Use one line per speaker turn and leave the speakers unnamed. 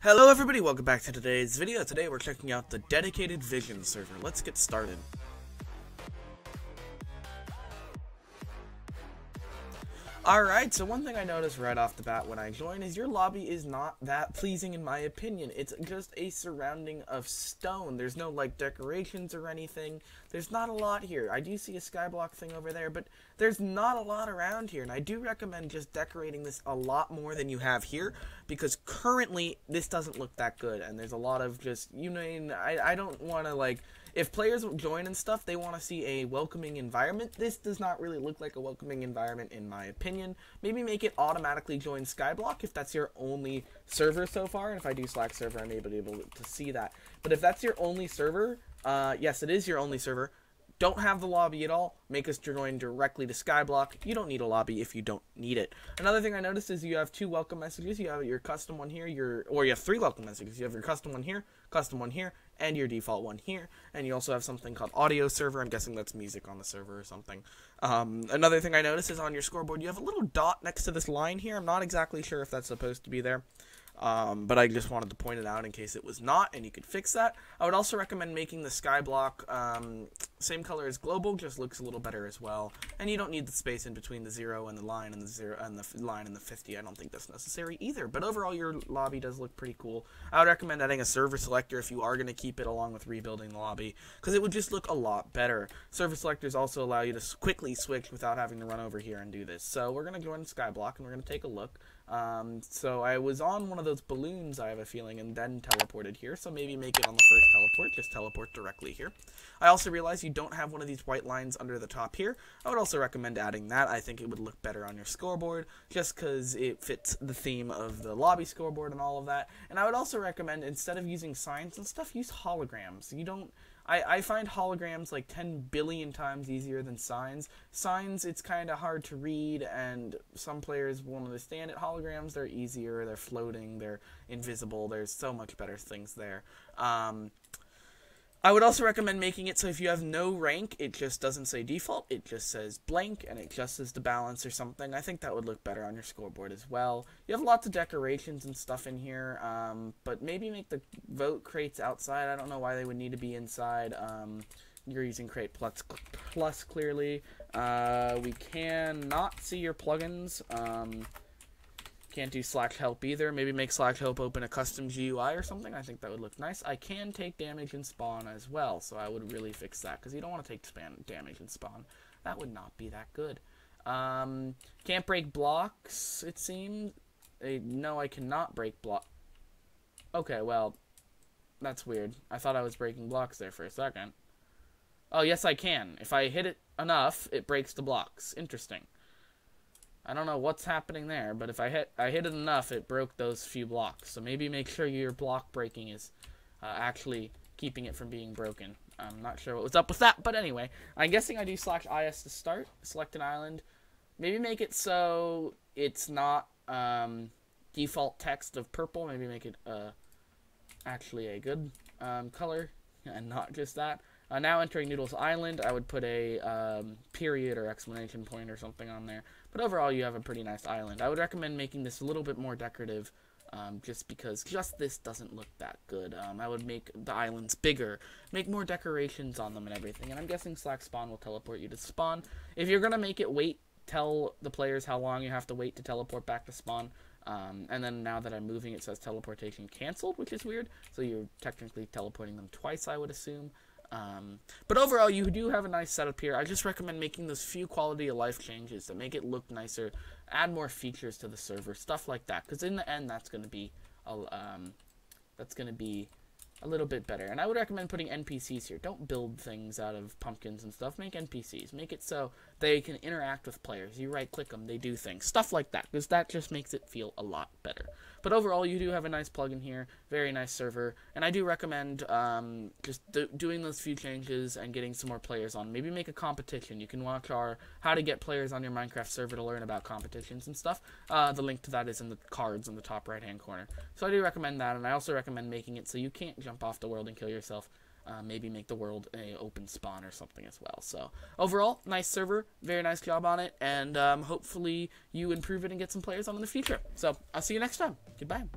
Hello everybody, welcome back to today's video. Today we're checking out the DedicatedVision server. Let's get started. Alright, so one thing I noticed right off the bat when I joined is your lobby is not that pleasing in my opinion. It's just a surrounding of stone. There's no like decorations or anything. There's not a lot here. I do see a skyblock thing over there, but there's not a lot around here. And I do recommend just decorating this a lot more than you have here, because currently this doesn't look that good. And there's a lot of just, I don't want to like... If players join and stuff, they want to see a welcoming environment. This does not really look like a welcoming environment in my opinion. Maybe make it automatically join Skyblock if that's your only server so far. And if I do Slack server, I'm able to see that. But if that's your only server, yes, it is your only server. Don't have the lobby at all, make us join directly to Skyblock. You don't need a lobby if you don't need it. Another thing I noticed is you have two welcome messages. You have your custom one here, or you have three welcome messages. You have your custom one here, and your default one here. And you also have something called audio server. I'm guessing that's music on the server or something. Another thing I noticed is on your scoreboard, you have a little dot next to this line here. I'm not exactly sure if that's supposed to be there. But I just wanted to point it out in case it was not, and you could fix that. I would also recommend making the skyblock same color as global, just looks a little better as well. And you don't need the space in between the 0 and the line and the 0 and the line and the 50. I don't think that's necessary either. But overall, your lobby does look pretty cool. I would recommend adding a server selector if you are going to keep it, along with rebuilding the lobby, because it would just look a lot better. Server selectors also allow you to quickly switch without having to run over here and do this. So we're going to join skyblock and we're going to take a look. So I was on one of those balloons, I have a feeling, and then teleported here, so maybe make it on the first teleport, just teleport directly here. I also realized you don't have one of these white lines under the top here. I would also recommend adding that. I think it would look better on your scoreboard, just because it fits the theme of the lobby scoreboard and all of that. And I would also recommend, instead of using signs and stuff, use holograms. I find holograms like 10 billion times easier than signs. Signs, it's kind of hard to read, and some players won't understand it. Holograms, they're easier, they're floating, they're invisible, there's so much better things there. I would also recommend making it so if you have no rank, it just doesn't say default, it just says blank, and it just says the balance or something. I think that would look better on your scoreboard as well. You have lots of decorations and stuff in here, but maybe make the vote crates outside. I don't know why they would need to be inside. You're using Crate Plus clearly. We cannot see your plugins. Can't do /help either. Maybe make /help open a custom GUI or something. I think that would look nice. I can take damage in spawn as well, so I would really fix that, because you don't want to take damage in spawn. That would not be that good. Can't break blocks, it seems. No, I cannot break block. Okay, well, that's weird. I thought I was breaking blocks there for a second. Oh, yes, I can. If I hit it enough, it breaks the blocks. Interesting. I don't know what's happening there, but if I hit it enough, it broke those few blocks. So maybe make sure your block breaking is actually keeping it from being broken. I'm not sure what was up with that, but anyway. I'm guessing I do /is to start, select an island. Maybe make it so it's not default text of purple. Maybe make it actually a good color, and not just that. Now entering Noodle's Island, I would put a period or exclamation point or something on there. But overall, you have a pretty nice island. I would recommend making this a little bit more decorative, just because this doesn't look that good. I would make the islands bigger, make more decorations on them and everything. And I'm guessing /spawn will teleport you to spawn. If you're going to make it wait, tell the players how long you have to wait to teleport back to spawn. And then now that I'm moving, it says teleportation canceled, which is weird. So you're technically teleporting them twice, I would assume. But overall, you do have a nice setup here. I just recommend making those few quality of life changes that make it look nicer, add more features to the server, stuff like that. Because in the end, that's going to be a little bit better. And I would recommend putting NPCs here. Don't build things out of pumpkins and stuff. Make NPCs. Make it so they can interact with players. You right-click them, they do things. Stuff like that, because that just makes it feel a lot better. But overall, you do have a nice plugin here. Very nice server. And I do recommend just doing those few changes and getting some more players on. Maybe make a competition. You can watch our How to Get Players on Your Minecraft server to learn about competitions and stuff. The link to that is in the cards in the top right-hand corner. So I do recommend that, and I also recommend making it so you can't jump off the world and kill yourself. Maybe make the world a open spawn or something as well. So overall, nice server, very nice job on it, and hopefully you improve it and get some players on in the future. So I'll see you next time. Goodbye.